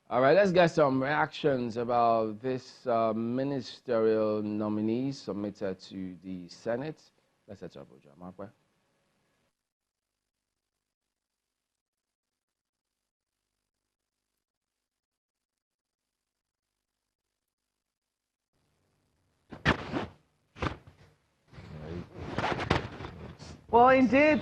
All right, let's get some reactions about this ministerial nominee submitted to the Senate. Let's head to Abuja. Markwe. Well, indeed,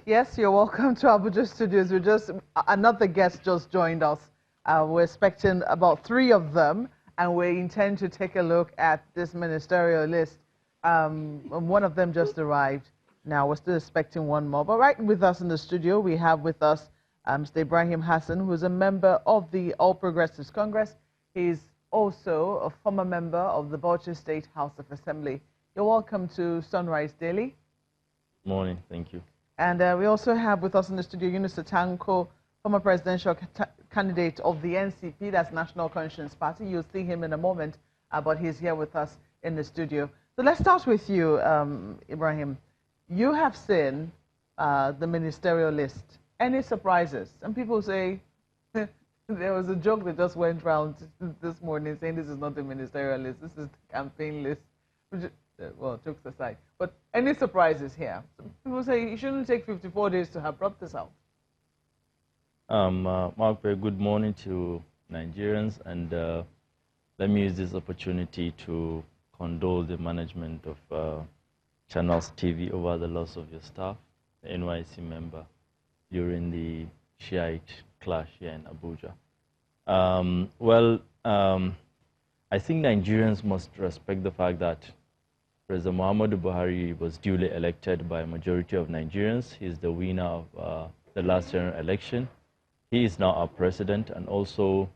yes, you're welcome to Abuja Studios. Another guest just joined us. We're expecting about 3 of them, and we intend to take a look at this ministerial list. One of them just arrived. Now, we're still expecting one more. But right with us in the studio, we have with us Mr. Ibrahim Hassan, who's a member of the All Progressives Congress. He's also a former member of the Bauchi State House of Assembly. You're welcome to Sunrise Daily. Morning, thank you. And we also have with us in the studio Yunus Tanko, former presidential candidate of the NCP, that's National Conscience Party. You'll see him in a moment, but he's here with us in the studio. So let's start with you, Ibrahim. You have seen the ministerial list. Any surprises? Some people say, there was a joke that just went round this morning saying this is not the ministerial list, this is the campaign list. Well, jokes aside, but any surprises here? People say you shouldn't take 54 days to have brought this out. Mark, good morning to Nigerians, and let me use this opportunity to condole the management of Channels TV over the loss of your staff, the NYC member, during the Shiite clash here in Abuja. I think Nigerians must respect the fact that President Muhammadu Buhari was duly elected by a majority of Nigerians. He is the winner of the last general election. He is now our president, and also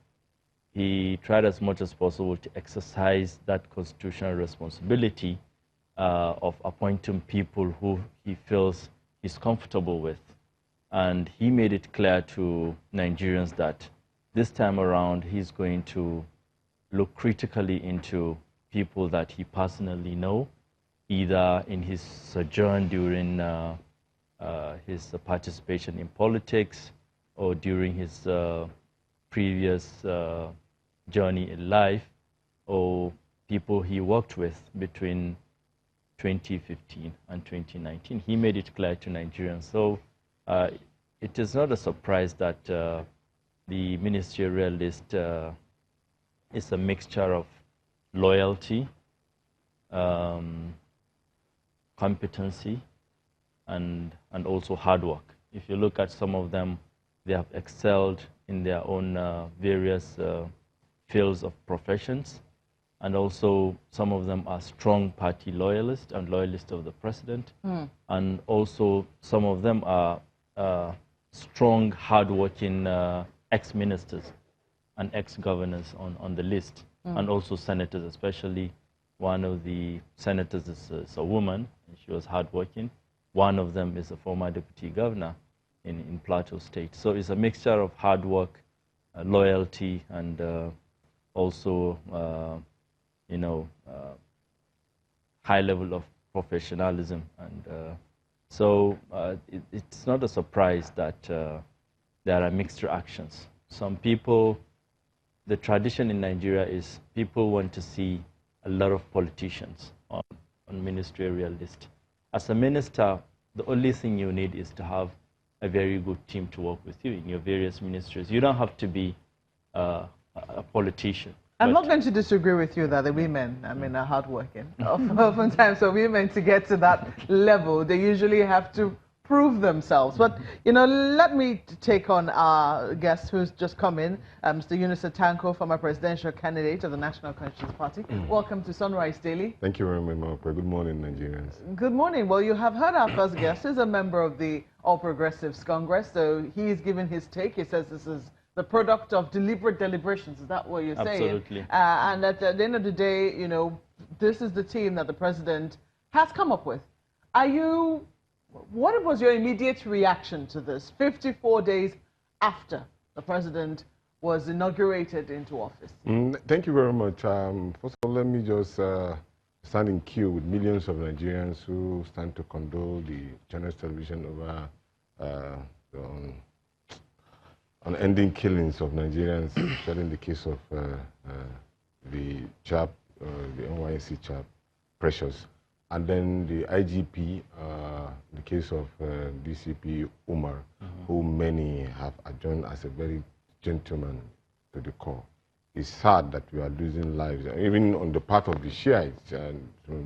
he tried as much as possible to exercise that constitutional responsibility of appointing people who he feels he's comfortable with. And he made it clear to Nigerians that this time around he's going to look critically into people that he personally knows, either in his sojourn during his participation in politics or during his previous journey in life, or people he worked with between 2015 and 2019. He made it clear to Nigerians. So it is not a surprise that the ministerial list is a mixture of loyalty, competency, and also hard work. If you look at some of them, they have excelled in their own various fields of professions, and also some of them are strong party loyalists and loyalists of the president, and also some of them are strong, hard-working ex-ministers and ex-governors on the list, and also senators, especially one of the senators is a woman, and she was hardworking. One of them is a former deputy governor in Plateau State. So it's a mixture of hard work, loyalty, and also, high level of professionalism. And so it's not a surprise that there are mixed reactions. Some people, the tradition in Nigeria is people want to see a lot of politicians on ministerial list. As a minister, the only thing you need is to have a very good team to work with you in your various ministries. You don't have to be a politician. I'm not going to disagree with you that the women, are hardworking. Oftentimes, for women to get to that level, they usually have to prove themselves. But, let me take on our guest who's just come in, Mr. Yunus Tanko, former presidential candidate of the National Conscience Party. Welcome to Sunrise Daily. Thank you very much, Mark. Good morning, Nigerians. Good morning. Well, you have heard our first guest. He's a member of the All Progressives Congress, so he's given his take. He says this is the product of deliberate deliberations. Is that what you're saying? Absolutely. And at the end of the day, this is the team that the president has come up with. What was your immediate reaction to this 54 days after the president was inaugurated into office? Thank you very much. First of all, let me just stand in queue with millions of Nigerians who stand to condole the Channels Television over on ending killings of Nigerians, especially in the case of the chap, the NYSC chap, Pres'l, and then the IGP, the case of DCP Umar, who many have adjourned as a very gentleman to the core. It's sad that we are losing lives, even on the part of the Shiites,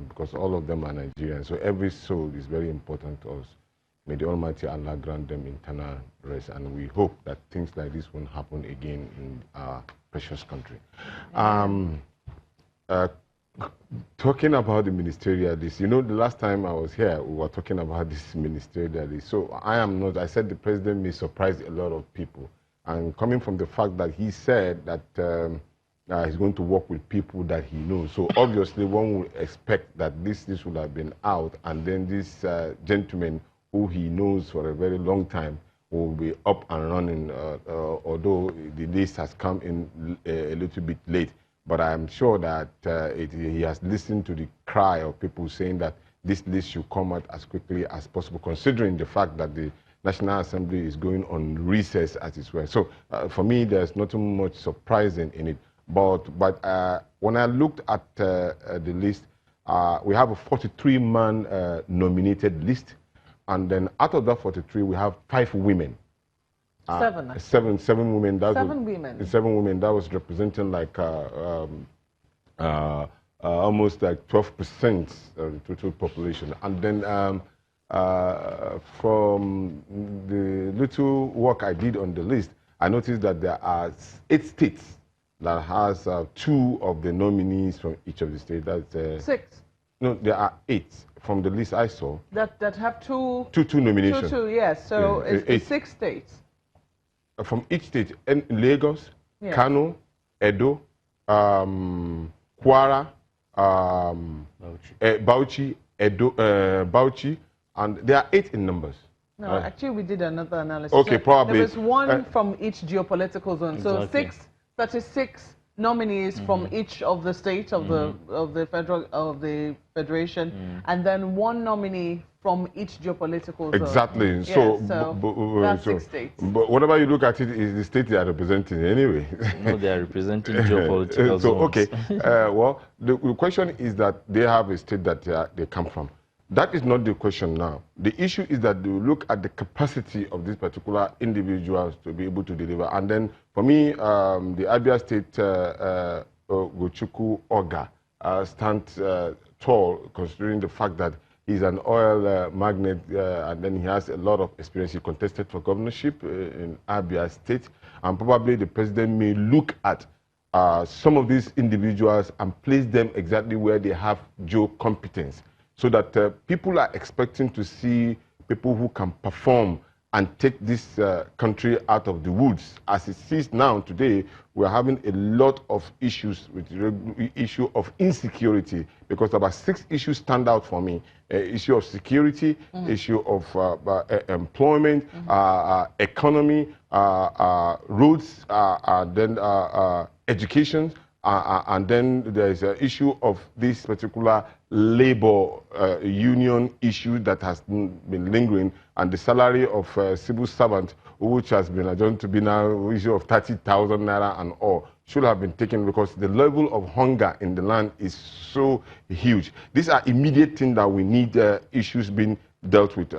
because all of them are Nigerians. So every soul is very important to us. May the Almighty Allah grant them eternal rest, and we hope that things like this won't happen again in our precious country. Talking about the ministerial list, you know, the last time I was here, we were talking about this ministerial list. So I said the president may surprise a lot of people. And coming from the fact that he said that he's going to work with people that he knows. So obviously one would expect that this would have been out, and then this gentleman who he knows for a very long time will be up and running, although the list has come in a little bit late. But I'm sure that he has listened to the cry of people saying that this list should come out as quickly as possible, considering the fact that the National Assembly is going on recess, as it were. So for me, there's nothing much surprising in it. But when I looked at the list, we have a 43-man nominated list. And then out of that 43, we have 5 women. Seven women. Seven women. That was representing like almost like 12% of the total population. And then from the little work I did on the list, I noticed that there are 8 states that has 2 of the nominees from each of the states. That's 6. No, there are 8 from the list I saw. That have two nominations. Yes. So yeah, it's 6 states. From each state, in Lagos, yeah, Kano, Edo, Kwara, Bauchi, Bauchi, and there are 8 in numbers. No, actually we did another analysis. Okay, so probably. There was 1 from each geopolitical zone. Exactly. So 36 nominees from each of the states of the federation, and then 1 nominee from each geopolitical zone. Exactly. Yeah, so that's 6 states. But whatever you look at it, is the state they are representing anyway. No, they are representing geopolitical zones. Okay. Well, the question is that they have a state that they come from. That is not the question now. The issue is that they look at the capacity of these particular individuals to be able to deliver. And then, for me, the Abia State Gochuku Oga stands tall, considering the fact that he's an oil magnate, and then he has a lot of experience. He contested for governorship in Abia State, and probably the president may look at some of these individuals and place them exactly where they have geo competence, so that people are expecting to see people who can perform and take this country out of the woods. As it is now, today, we're having a lot of issues with the issue of insecurity, because about 6 issues stand out for me. Issue of security, issue of employment, economy, roads, then education, and then there's an issue of this particular labor union issue that has been lingering, and the salary of civil servant, which has been adjourned to be now issue of 30,000 naira and all, should have been taken, because the level of hunger in the land is so huge. These are immediate things that we need issues being dealt with.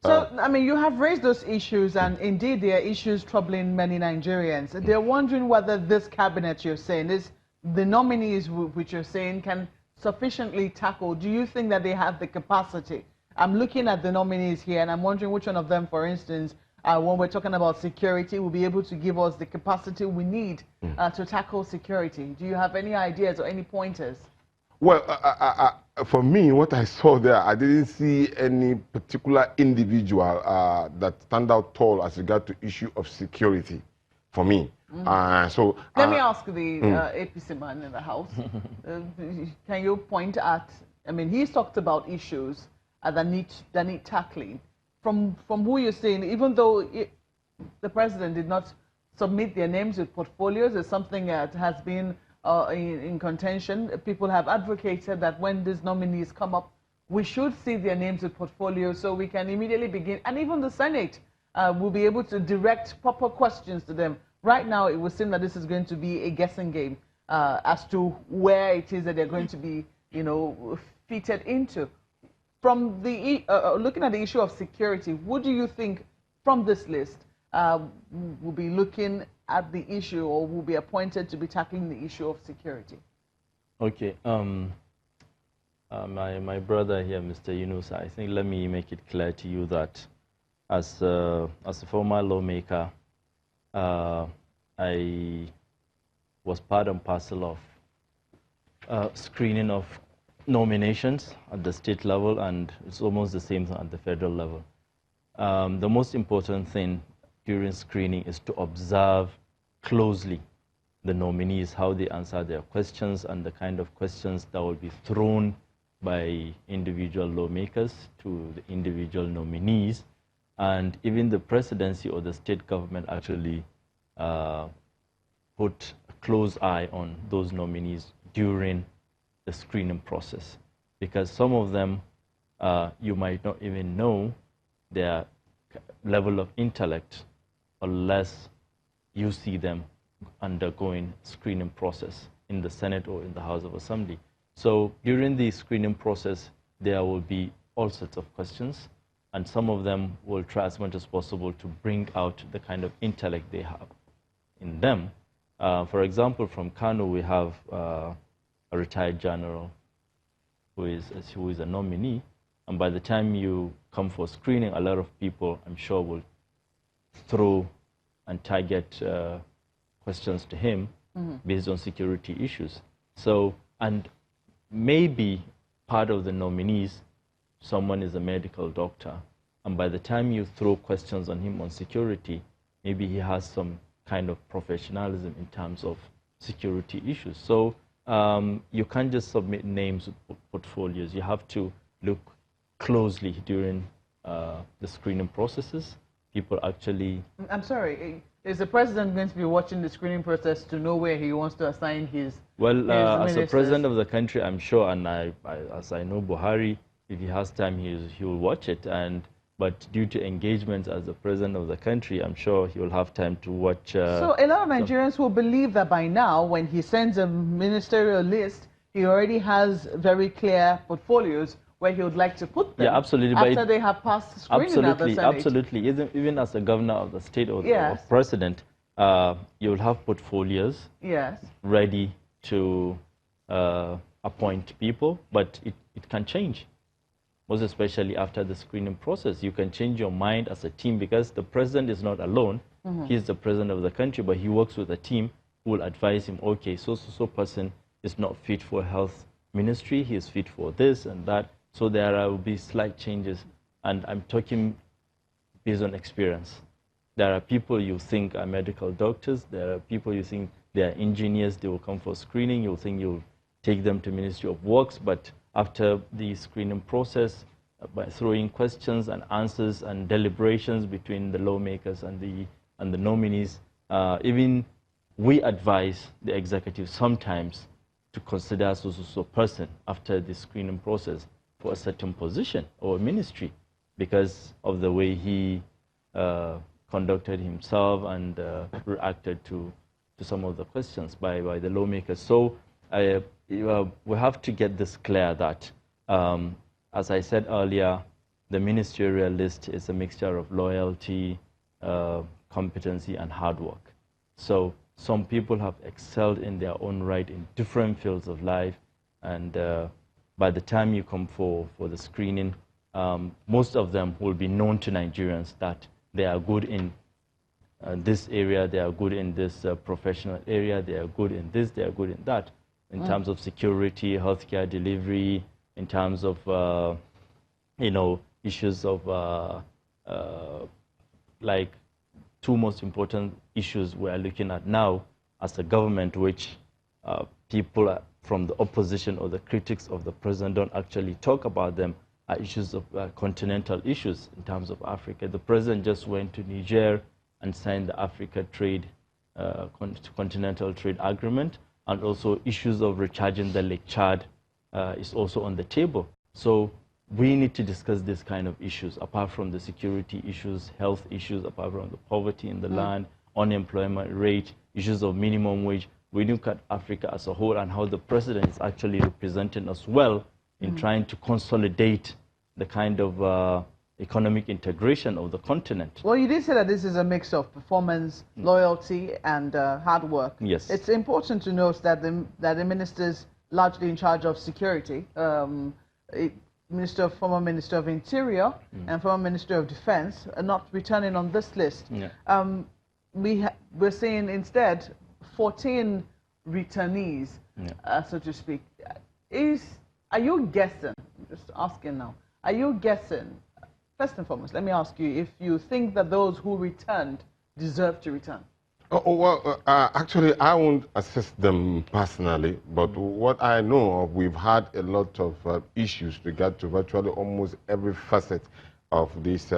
So, I mean, you have raised those issues, and indeed there are issues troubling many Nigerians. They're wondering whether this cabinet you're saying, the nominees which you're saying, can sufficiently tackle. Do you think that they have the capacity? I'm looking at the nominees here, and I'm wondering which one of them, for instance, when we're talking about security, will be able to give us the capacity we need to tackle security. Do you have any ideas or any pointers? Well, for me, what I saw there, I didn't see any particular individual that stand out tall as regard to issue of security for me. So let me ask the APC man in the House. Can you point at, I mean, he's talked about issues that need tackling. From who you're saying, even though the president did not submit their names with portfolios, it's something that has been in contention. People have advocated that when these nominees come up, we should see their names with portfolios so we can immediately begin. And even the Senate we'll be able to direct proper questions to them. Right now, it would seem that this is going to be a guessing game as to where it is that they're going to be, you know, fitted into. From the looking at the issue of security, what do you think from this list will be looking at the issue or will be appointed to be tackling the issue of security? Okay. My brother here, Mr. Yunus, I think let me make it clear to you that as a former lawmaker, I was part and parcel of screening of nominations at the state level, and it's almost the same at the federal level. The most important thing during screening is to observe closely the nominees, how they answer their questions, and the kind of questions that will be thrown by individual lawmakers to the individual nominees. And even the presidency or the state government actually put a close eye on those nominees during the screening process, because some of them you might not even know their level of intellect unless you see them undergoing screening process in the Senate or in the House of Assembly. So during the screening process, there will be all sorts of questions, and some of them will try as much as possible to bring out the kind of intellect they have in them. For example, from Kano, we have a retired general who is a nominee, and by the time you come for screening, a lot of people, I'm sure, will throw and target questions to him based on security issues. So, and maybe part of the nominees, someone is a medical doctor, and by the time you throw questions on him on security, maybe he has some kind of professionalism in terms of security issues. So you can't just submit names or portfolios. You have to look closely during the screening processes. People actually... I'm sorry, is the president going to be watching the screening process to know where he wants to assign his as a president of the country, I'm sure, and as I know Buhari, if he has time, he will watch it. But due to engagements as the president of the country, I'm sure he will have time to watch. So a lot of Nigerians will believe that by now, when he sends a ministerial list, he already has very clear portfolios where he would like to put them. Yeah, absolutely. After they have passed the screening at the Senate. Absolutely. Even as a governor of the state or the president, you will have portfolios ready to appoint people, but it can change. Most especially after the screening process. You can change your mind as a team, because the president is not alone. He's the president of the country, but he works with a team who will advise him, okay, so person is not fit for health ministry, he is fit for this and that. So there will be slight changes, and I'm talking based on experience. There are people you think are medical doctors, there are people you think they are engineers, they will come for screening, you'll think you'll take them to Ministry of Works, but after the screening process, by throwing questions and answers and deliberations between the lawmakers and the nominees, even we advise the executive sometimes to consider so person after the screening process for a certain position or ministry because of the way he conducted himself and reacted to some of the questions by the lawmakers. So we have to get this clear that, as I said earlier, the ministerial list is a mixture of loyalty, competency, and hard work. So some people have excelled in their own right in different fields of life, and by the time you come for the screening, most of them will be known to Nigerians that they are good in this area, they are good in this professional area, they are good in this, they are good in that. In terms of security, healthcare delivery, in terms of, issues of, like, two most important issues we are looking at now as a government, which people from the opposition or the critics of the president don't actually talk about them, are issues of continental issues in terms of Africa. The president just went to Niger and signed the Africa Continental Trade Agreement, and also issues of recharging the Lake Chad is also on the table. So we need to discuss this kind of issues, apart from the security issues, health issues, apart from the poverty in the land, unemployment rate, issues of minimum wage. We look at Africa as a whole and how the president is actually representing us well in trying to consolidate the kind of economic integration of the continent. Well, you did say that this is a mix of performance, loyalty, and hard work. Yes. It's important to note that the ministers largely in charge of security, former Minister of Interior and former Minister of Defense are not returning on this list. Yeah. We're seeing instead 14 returnees, so to speak. Are you guessing, just asking now, are you guessing, first and foremost, let me ask you, if you think that those who returned deserve to return? Actually, I won't assess them personally, but what I know of, we've had a lot of issues regard to virtually almost every facet of this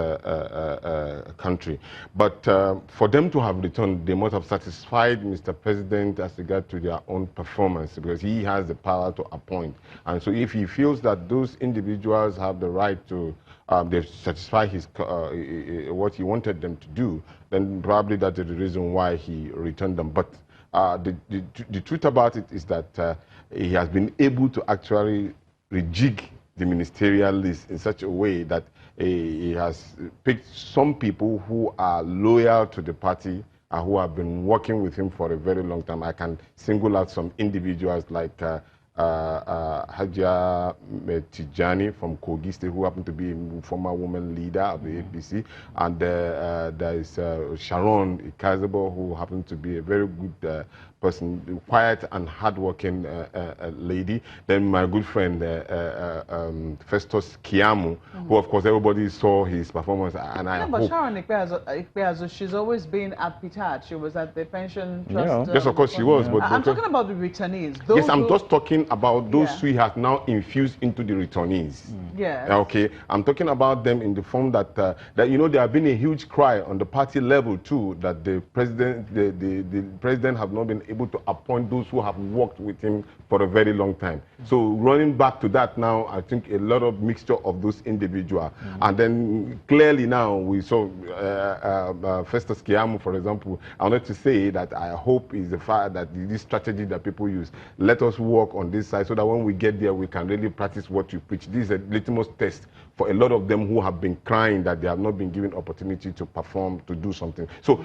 country. But for them to have returned, they must have satisfied Mr. President as regard to their own performance, because he has the power to appoint. And so if he feels that those individuals have the right to they've satisfied his, what he wanted them to do, then probably that is the reason why he returned them. But the truth about it is that he has been able to actually rejig the ministerial list in such a way that he has picked some people who are loyal to the party and who have been working with him for a very long time. I can single out some individuals like Hajia Tijani from Kogi State, who happened to be a former woman leader of the APC, and there is Sharon Ikazebo, who happened to be a very good person, quiet and hardworking lady. Then my good friend Festus Kiamu, who of course everybody saw his performance, and but Sharon Ikpeazu, she's always been at PITAD. She was at the pension trust. Yes, of course she was. But I'm talking about the returnees. Yes, I'm just talking about those who have now infused into the returnees. Yeah. Okay, I'm talking about them in the form that that you know there have been a huge cry on the party level too that the president have not been able to appoint those who have worked with him for a very long time. So running back to that now, I think a lot of mixture of those individuals, and then clearly now we saw Festus Kiamu, for example. I wanted to say that I hope is the fact that this strategy that people use, let us work on this side so that when we get there we can really practice what you preach. This is a litmus test for a lot of them who have been crying that they have not been given opportunity to perform, to do something. So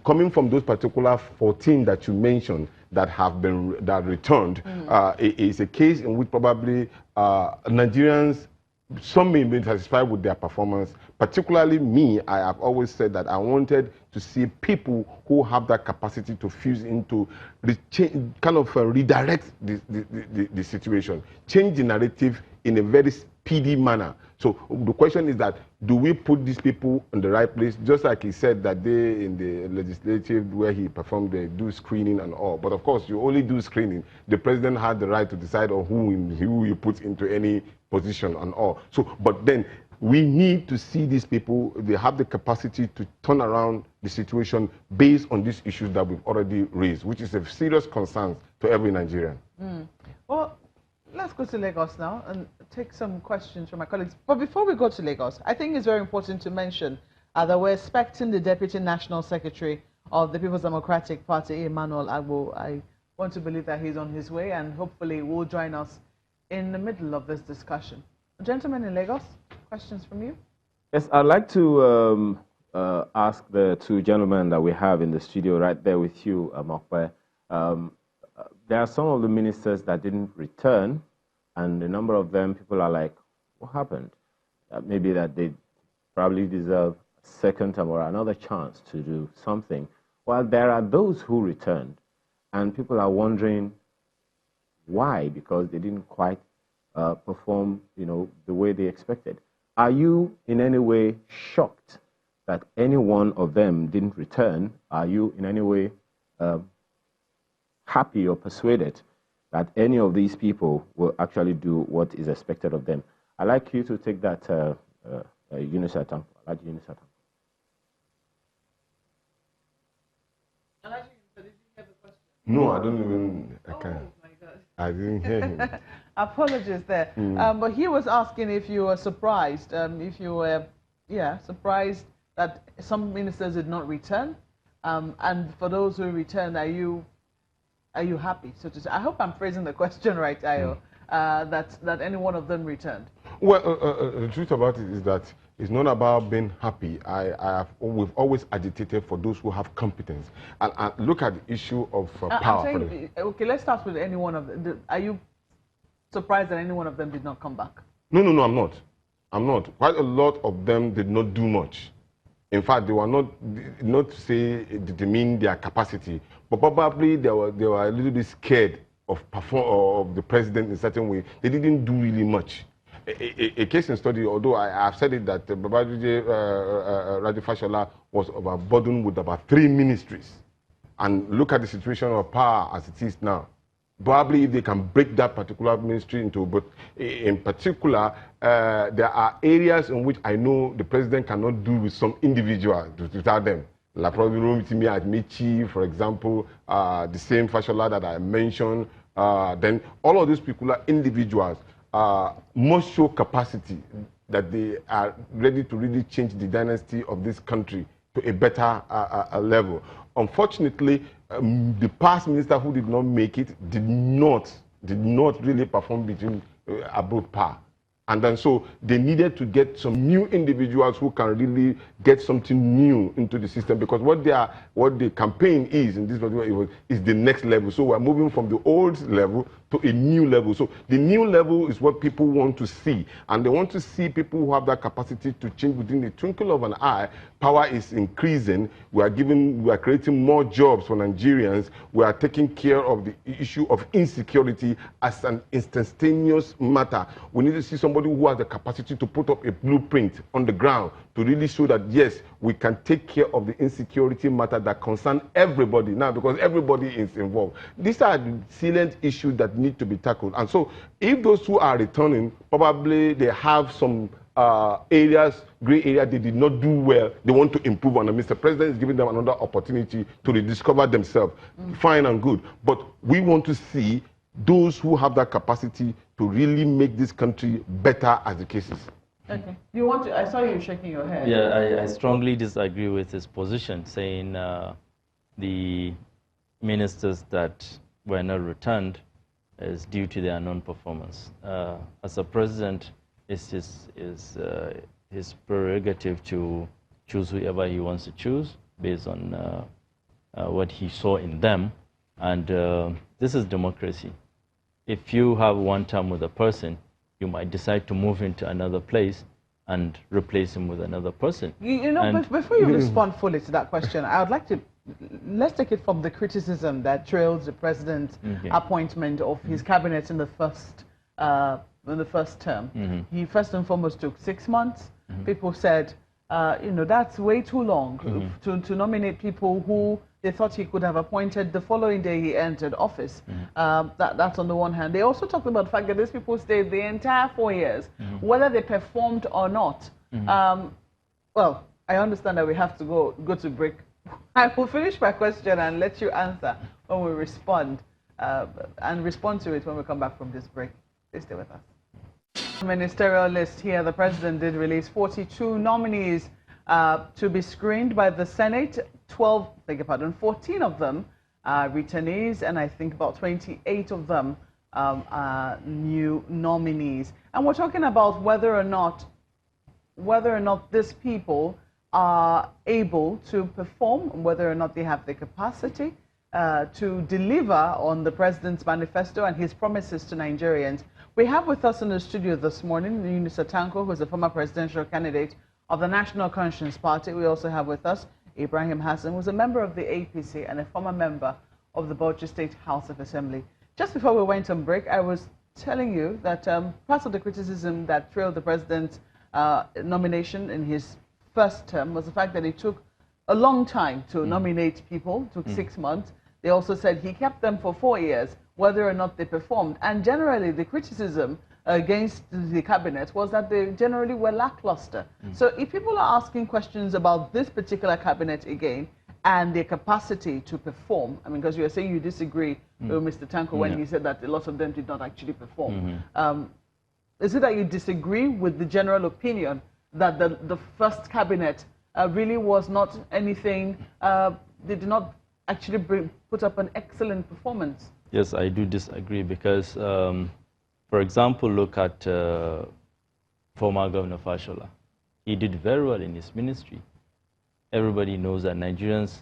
coming from those particular 14 that you mentioned that have been returned, is a case in which probably Nigerians, some may be satisfied with their performance. Particularly me, I have always said that I wanted to see people who have that capacity to fuse into, kind of redirect the situation, change the narrative in a very speedy manner. So the question is that, do we put these people in the right place? Just like he said that day in the legislative where he performed, they do screening and all. But of course, you only do screening. The president had the right to decide on who he puts into any position and all. So, but then we need to see these people, they have the capacity to turn around the situation based on these issues that we've already raised, which is a serious concern to every Nigerian. Well, let's go to Lagos now and take some questions from my colleagues. But before we go to Lagos, I think it's very important to mention that we're expecting the Deputy National Secretary of the People's Democratic Party, Emmanuel Agbo. I want to believe that he's on his way and hopefully will join us in the middle of this discussion. Gentlemen in Lagos, questions from you? Yes, I'd like to ask the two gentlemen that we have in the studio right there with you, Mokwe. There are some of the ministers that didn't return, and a number of them, people are like, what happened? Maybe that they probably deserve a second time or another chance to do something. While there are those who returned, and people are wondering why, because they didn't quite perform, the way they expected. Are you in any way shocked that any one of them didn't return? Are you in any way happy or persuaded that any of these people will actually do what is expected of them? I'd like you to take that, Yunus Atanko. Did you hear the question? No, I don't even, I can't. Oh my God. I didn't hear him. Apologies there. But he was asking if you were surprised, if you were, surprised that some ministers did not return. And for those who returned, are you happy? So to say, I hope I'm phrasing the question right, Ayo, that any one of them returned. Well, the truth about it is that it's not about being happy. We've always agitated for those who have competence. And look at the issue of power. Okay, let's start with any one of them. Are you surprised that any one of them did not come back? No, I'm not. I'm not. Quite a lot of them did not do much. In fact, they were not to say determine their capacity, but probably they were a little bit scared of the president in a certain way. They didn't do really much. A case in study, although I've said it that Babajide Rajafashola was burdened with about 3 ministries. And look at the situation of power as it is now. Probably if they can break that particular ministry into, but in particular, there are areas in which I know the president cannot do with some individuals without them. Like probably Romitimi Admichi, for example, the same Fashola that I mentioned. Then all of these particular individuals must show capacity that they are ready to really change the dynasty of this country to a better level. Unfortunately, the past minister who did not make it did not really perform between above par. And then so they needed to get some new individuals who can really get something new into the system, because what the campaign is in this particular is the next level. So we're moving from the old level to a new level. So the new level is what people want to see, and they want to see people who have that capacity to change within the twinkle of an eye. Power is increasing. We are creating more jobs for Nigerians. We are taking care of the issue of insecurity as an instantaneous matter. We need to see somebody who has the capacity to put up a blueprint on the ground to really show that, yes, we can take care of the insecurity matter that concerns everybody now, because everybody is involved. These are the salient issues that need to be tackled. And so if those who are returning, probably they have some areas, gray area they did not do well, they want to improve on, and Mr. President is giving them another opportunity to rediscover themselves. Fine and good. But we want to see those who have that capacity to really make this country better as the case is. Okay. You want to? I saw you shaking your head. Yeah, I strongly disagree with his position, saying the ministers that were not returned is due to their non-performance. As a president, it's his prerogative to choose whoever he wants to choose based on what he saw in them, and this is democracy. If you have one term with a person, you might decide to move into another place and replace him with another person. You know, but before you respond fully to that question, I would like to, let's take it from the criticism that trails the president's appointment of his cabinet in the first term. He first and foremost took 6 months. People said, you know, that's way too long to nominate people who they thought he could have appointed the following day he entered office. That's on the one hand. They also talked about the fact that these people stayed the entire 4 years, whether they performed or not. Well, I understand that we have to go to break. I will finish my question and let you answer when we respond, and respond to it when we come back from this break. Please stay with us. Ministerial list here. The president did release 42 nominees to be screened by the Senate. 14 of them are returnees, and I think about 28 of them are new nominees. And we're talking about whether or not these people are able to perform, whether or not they have the capacity to deliver on the president's manifesto and his promises to Nigerians. We have with us in the studio this morning Eunice Atanko, who is a former presidential candidate of the National Conscience Party. We also have with us Ibrahim Hassan, who is a member of the APC and a former member of the Bauchi State House of Assembly. Just before we went on break, I was telling you that part of the criticism that trailed the president's nomination in his first term was the fact that it took a long time to nominate people, took 6 months. They also said he kept them for 4 years, whether or not they performed. And generally, the criticism against the cabinet was that they generally were lackluster. So if people are asking questions about this particular cabinet again, and their capacity to perform. I mean, because you were saying you disagree with Mr. Tanko when he said that a lot of them did not actually perform. Is it that you disagree with the general opinion that the first cabinet really was not anything, they did not actually put up an excellent performance? Yes, I do disagree because, for example, look at former Governor Fashola. He did very well in his ministry. Everybody knows that Nigerians,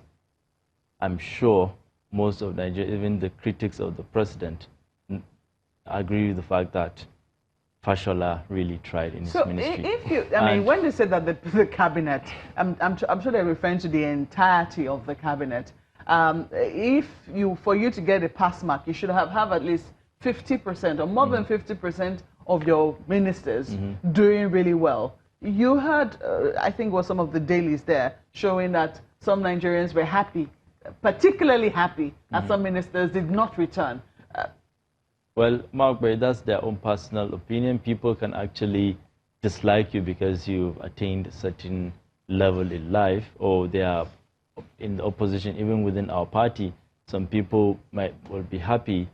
I'm sure most of Nigeria, even the critics of the president, agree with the fact that Fashola really tried in his ministry. So if you, I mean, when they said that the cabinet, I'm sure they're referring to the entirety of the cabinet. For you to get a pass mark, you should have at least 50% or more than 50% of your ministers doing really well. You had, I think, was some of the dailies there showing that some Nigerians were happy, particularly happy, that some ministers did not return. Well, Mark, that's their own personal opinion. People can actually dislike you because you've attained a certain level in life, or they are in the opposition. Even within our party, some people will be happy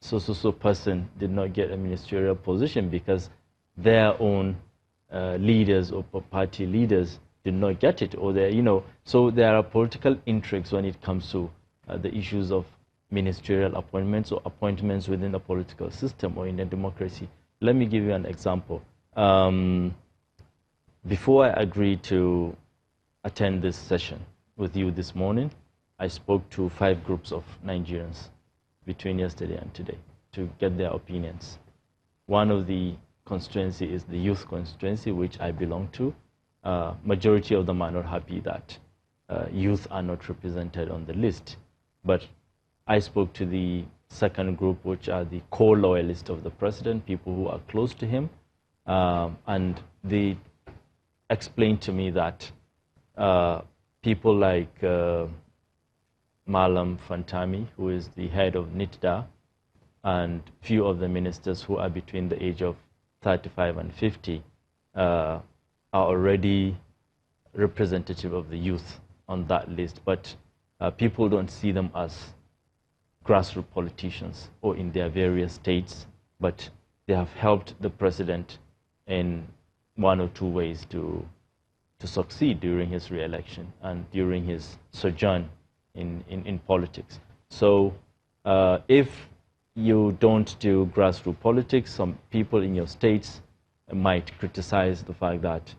so person did not get a ministerial position because their own leaders or party leaders did not get it, or they, so there are political intrigues when it comes to the issues of ministerial appointments or appointments within the political system or in a democracy. Let me give you an example. Before I agreed to attend this session with you this morning, I spoke to 5 groups of Nigerians between yesterday and today to get their opinions. One of the constituency is the youth constituency, which I belong to. Majority of them are not happy that youth are not represented on the list. But I spoke to the second group, which are the core loyalists of the president, people who are close to him, and they explained to me that people like Malam Fantami, who is the head of NITDA, and few of the ministers who are between the age of 35 and 50 are already representative of the youth on that list, but people don't see them as grassroots politicians or in their various states, but they have helped the president in 1 or 2 ways to succeed during his re-election and during his sojourn in politics. So if you don't do grassroots politics, some people in your states might criticize the fact that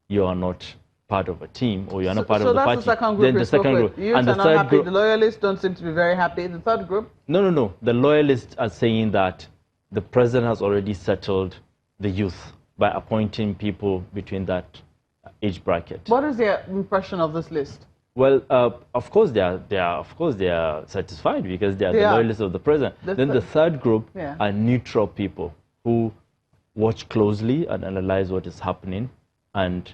you are not part of a team or you're not part of the party. So that's the second group. Then the second group. Youth and the third happy. Group, the loyalists don't seem to be very happy. The third group? No. The loyalists are saying that the president has already settled the youth by appointing people between that age bracket. What is their impression of this list? Well, of course they are satisfied because they are the loyalists of the president. Then the third group are neutral people who watch closely and analyze what is happening, and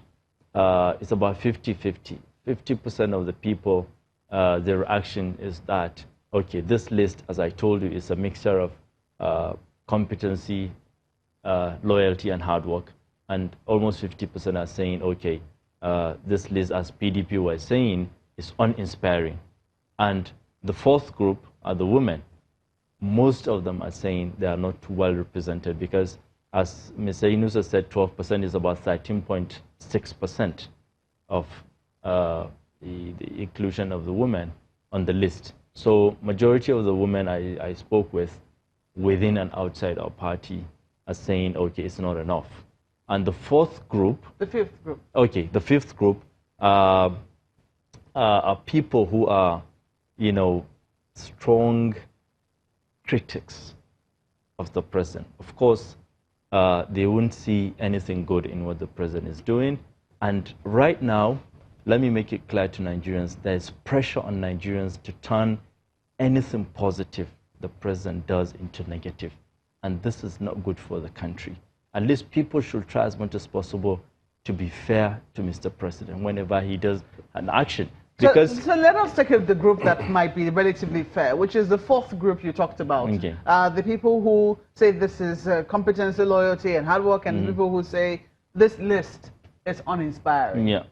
it's about 50-50. 50% of the people, their reaction is that, okay, this list, as I told you, is a mixture of competency, loyalty, and hard work. And almost 50% are saying, okay, this list, as PDP was saying, is uninspiring. And the fourth group are the women. Most of them are saying they are not well represented because, as Mr. Inusa said, 12% is about 13.6% of the inclusion of the women on the list. So majority of the women I spoke with within and outside our party are saying, okay, it's not enough. And the fourth group... The fifth group. Okay, the fifth group are people who are, strong critics of the president. Of course, they wouldn't see anything good in what the president is doing. And right now, let me make it clear to Nigerians, there's pressure on Nigerians to turn anything positive the president does into negative. And this is not good for the country. At least people should try as much as possible to be fair to Mr. President whenever he does an action. Because so let us take the group that might be relatively fair, which is the fourth group you talked about. Okay. The people who say this is competency, loyalty, and hard work, and the people who say this list is uninspiring. Yeah.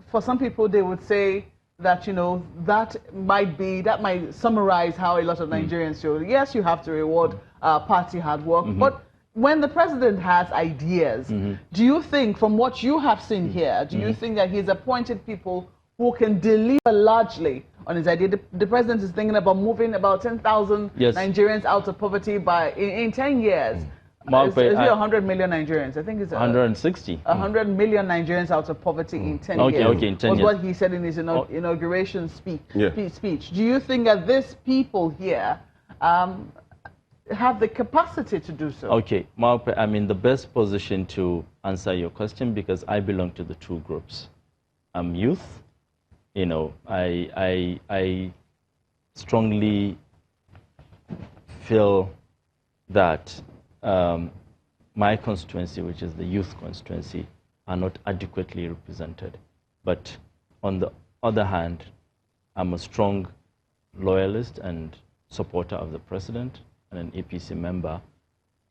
for some people, they would say that, you know, that might summarize how a lot of Nigerians feel. Yes, you have to reward party hard work, but when the president has ideas, do you think, from what you have seen here, do you think that he's appointed people who can deliver largely on his idea? The president is thinking about moving about 10,000 Nigerians out of poverty in 10 years. Is it 100 million Nigerians? I think it's 160. 100 million Nigerians out of poverty in 10 years. Okay, in 10 was years. what he said in his inauguration speech. Do you think that these people here have the capacity to do so? Okay, Malpe, I'm in the best position to answer your question because I belong to the two groups. I'm youth. You know, I strongly feel that my constituency, which is the youth constituency, are not adequately represented. But on the other hand, I'm a strong loyalist and supporter of the president and an APC member.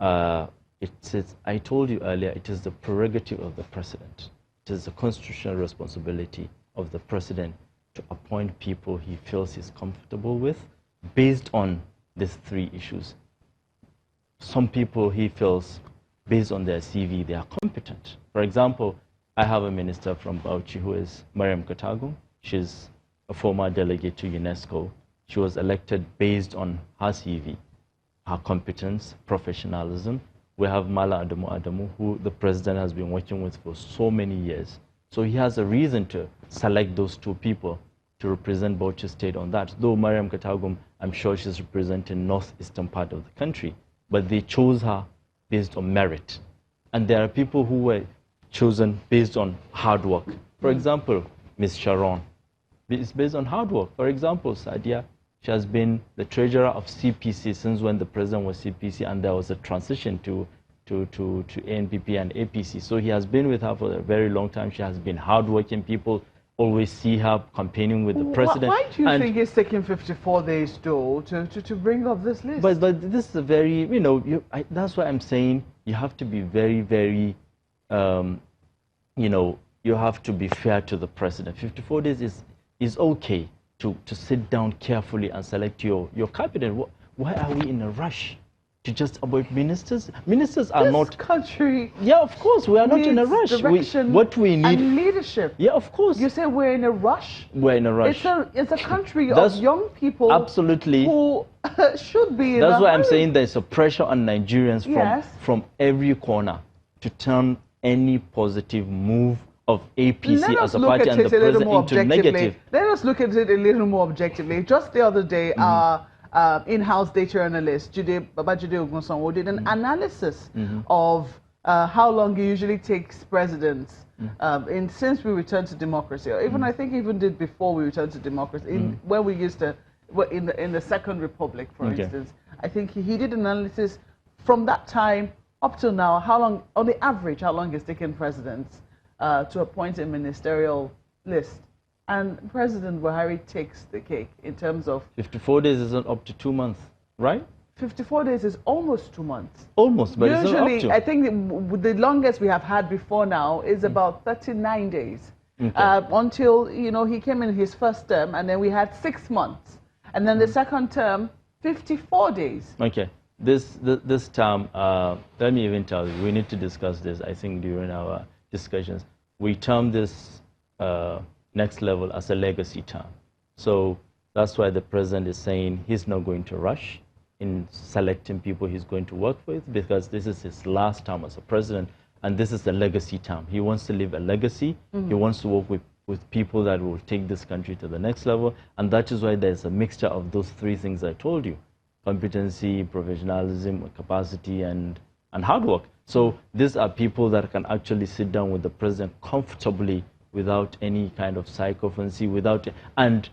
I told you earlier, it is the prerogative of the president. It is the constitutional responsibility of the president to appoint people he feels he's comfortable with based on these three issues. Some people he feels, based on their CV, they are competent. For example, I have a minister from Bauchi who is Mariam Katagum. She's a former delegate to UNESCO. She was elected based on her CV, her competence, professionalism. We have Mala Adamu, who the president has been working with for so many years. So he has a reason to select those two people to represent Bauchi State on that. Though Mariam Katagum, I'm sure she's representing northeastern part of the country, but they chose her based on merit. And there are people who were chosen based on hard work. For example, Ms. Sharon, it's based on hard work. For example, Sadia, she has been the treasurer of CPC since when the president was CPC and there was a transition to ANPP and APC. So he has been with her for a very long time. She has been hardworking. People always see her campaigning with the president. Why do you think it's taking 54 days, though, to bring up this list? But this is a very, you know, that's why I'm saying you have to be very, very, you know, you have to be fair to the president. 54 days is okay to sit down carefully and select your cabinet. Why are we in a rush to just appoint ministers? Ministers are not... This country... Yeah, of course, we are not in a rush. What we need... And leadership. Yeah, of course. You say we're in a rush? We're in a rush. It's a country of young people... Absolutely. ...who should be in That's a why hurry. I'm saying there's a pressure on Nigerians from every corner to turn any positive move of APC as a party and the president into negative. Let us look at it a little more objectively. Just the other day, our in-house data analyst, Babajide Ogunsanwo, did an analysis of how long it usually takes presidents since we returned to democracy, or even I think even did before we returned to democracy, when we used to, in the Second Republic, for instance. I think he did an analysis from that time up till now, how long, on the average, how long it's taken presidents to appoint a ministerial list. And President Buhari takes the cake in terms of... 54 days isn't up to 2 months, right? 54 days is almost 2 months. Almost, but usually, it's not up to. I think the longest we have had before now is about 39 days. Until, you know, he came in his first term, and then we had 6 months. And then the second term, 54 days. Okay. This term, let me even tell you, we need to discuss this, I think, during our discussions. We term this next level as a legacy term. So that's why the president is saying he's not going to rush in selecting people he's going to work with, because this is his last term as a president, and this is a legacy term. He wants to leave a legacy. He wants to work with people that will take this country to the next level, and that is why there's a mixture of those three things I told you: competency, professionalism, capacity, and hard work. So these are people that can actually sit down with the president comfortably without any kind of psychophancy, and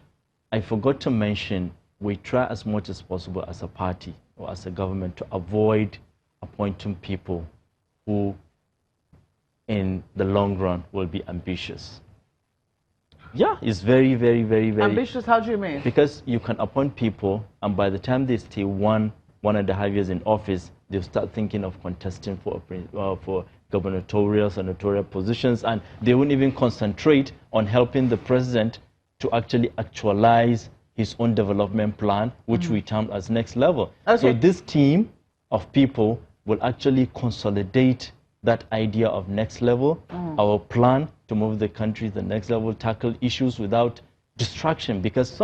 I forgot to mention, we try as much as possible as a party or as a government to avoid appointing people who in the long run will be ambitious. Yeah, it's very, very, very, very... Ambitious, how do you mean? Because you can appoint people, and by the time they stay 1.5 years in office, they'll start thinking of contesting for gubernatorial, senatorial positions, and they won't even concentrate on helping the president to actualize his own development plan, which we term as Next Level. Okay. So this team of people will actually consolidate that idea of Next Level, our plan to move the country to the next level, tackle issues without distraction, because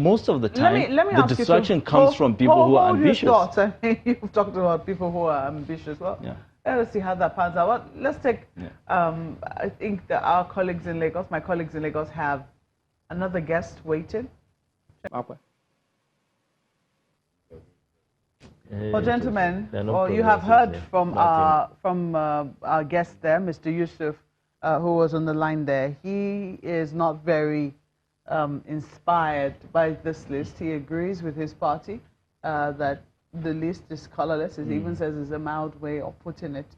most of the time, let me the distraction comes from people who are ambitious. I mean, you've talked about people who are ambitious. Well, Yeah. let's see how that pans out. Well, let's take, I think that our colleagues in Lagos, my colleagues in Lagos, have another guest waiting. Well, gentlemen, you have heard from our guest there, Mr. Yusuf, who was on the line there. He is not very inspired by this list. He agrees with his party that the list is colorless. He even says it's a mild way of putting it.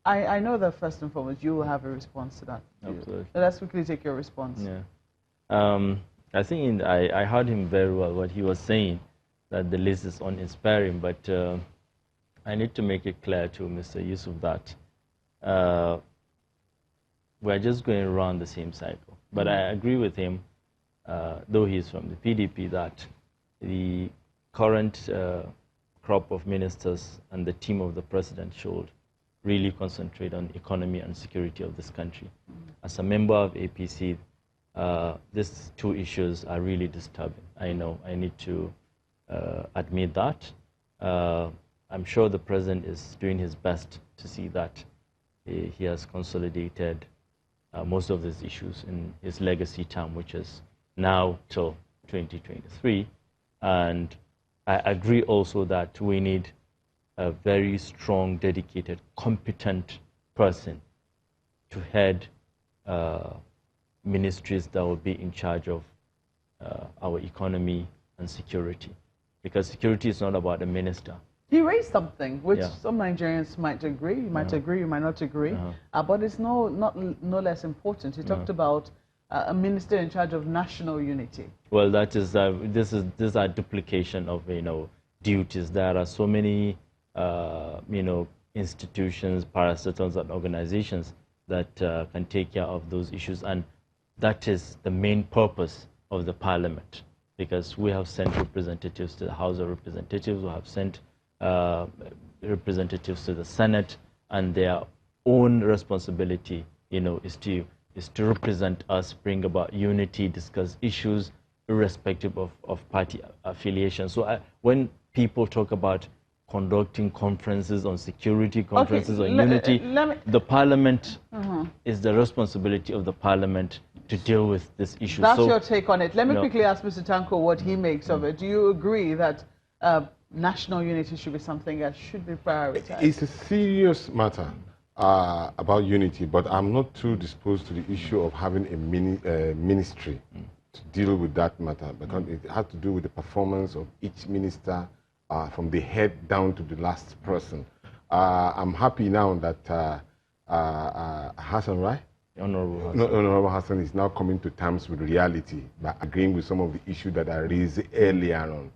I know that first and foremost you will have a response to that. Absolutely. So let's quickly take your response. Yeah. I think I heard him very well, what he was saying, that the list is uninspiring, but I need to make it clear to Mr. Yusuf that we're just going around the same cycle. But I agree with him, though he's from the PDP, that the current crop of ministers and the team of the president should really concentrate on economy and security of this country. As a member of APC, these two issues are really disturbing. I know, I need to admit that. I'm sure the president is doing his best to see that he has consolidated most of these issues in his legacy term, which is now till 2023. And I agree also that we need a very strong, dedicated, competent person to head ministries that will be in charge of our economy and security. Because security is not about a minister. He raised something which some Nigerians might agree, you might agree, you might not agree, but it's no less important. He talked about a minister in charge of national unity. Well, that is this is a duplication of duties. There are so many institutions, parastatals, and organizations that can take care of those issues, and that is the main purpose of the parliament. Because we have sent representatives to the House of Representatives, we have sent representatives to the Senate, and their own responsibility, is to represent us, bring about unity, discuss issues, irrespective of party affiliation. So when people talk about conducting conferences on security, conferences on unity, the Parliament is the responsibility of the Parliament to deal with this issue. That's your take on it. Let me quickly ask Mr. Tanko what he makes of it. Do you agree that national unity should be something that should be prioritized? It's a serious matter about unity, but I'm not too disposed to the issue of having a ministry to deal with that matter, because it has to do with the performance of each minister from the head down to the last person. I'm happy now that Hassan, right? Honorable Hassan is now coming to terms with reality by agreeing with some of the issues that I raised earlier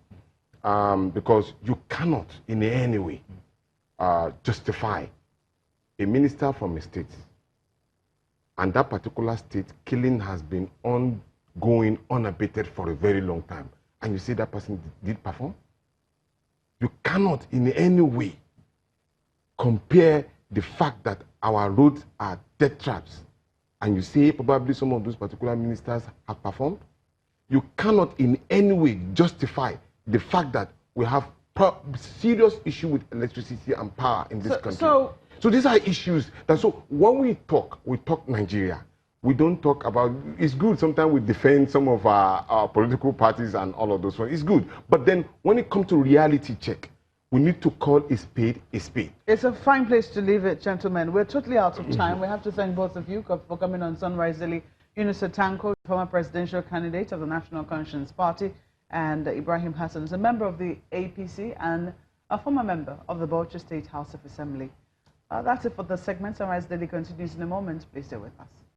on. Because you cannot in any way justify a minister from a state, and that particular state killing has been ongoing, unabated for a very long time, and you say that person did perform? You cannot in any way compare the fact that our roads are death traps and you say probably some of those particular ministers have performed. You cannot in any way justify the fact that we have serious issue with electricity and power in this country. So these are issues that, so when we talk Nigeria. We don't talk about, it's good, sometimes we defend some of our political parties and all of those ones, it's good. But then when it comes to reality check, we need to call a spade a spade. It's a fine place to leave it, gentlemen. We're totally out of time. We have to thank both of you for coming on Sunrise Daily. Yunus Tanko, former presidential candidate of the National Conscience Party, and Ibrahim Hassan is a member of the APC and a former member of the Bauchi State House of Assembly. That's it for the segment. Sunrise Daily continues in a moment. Please stay with us.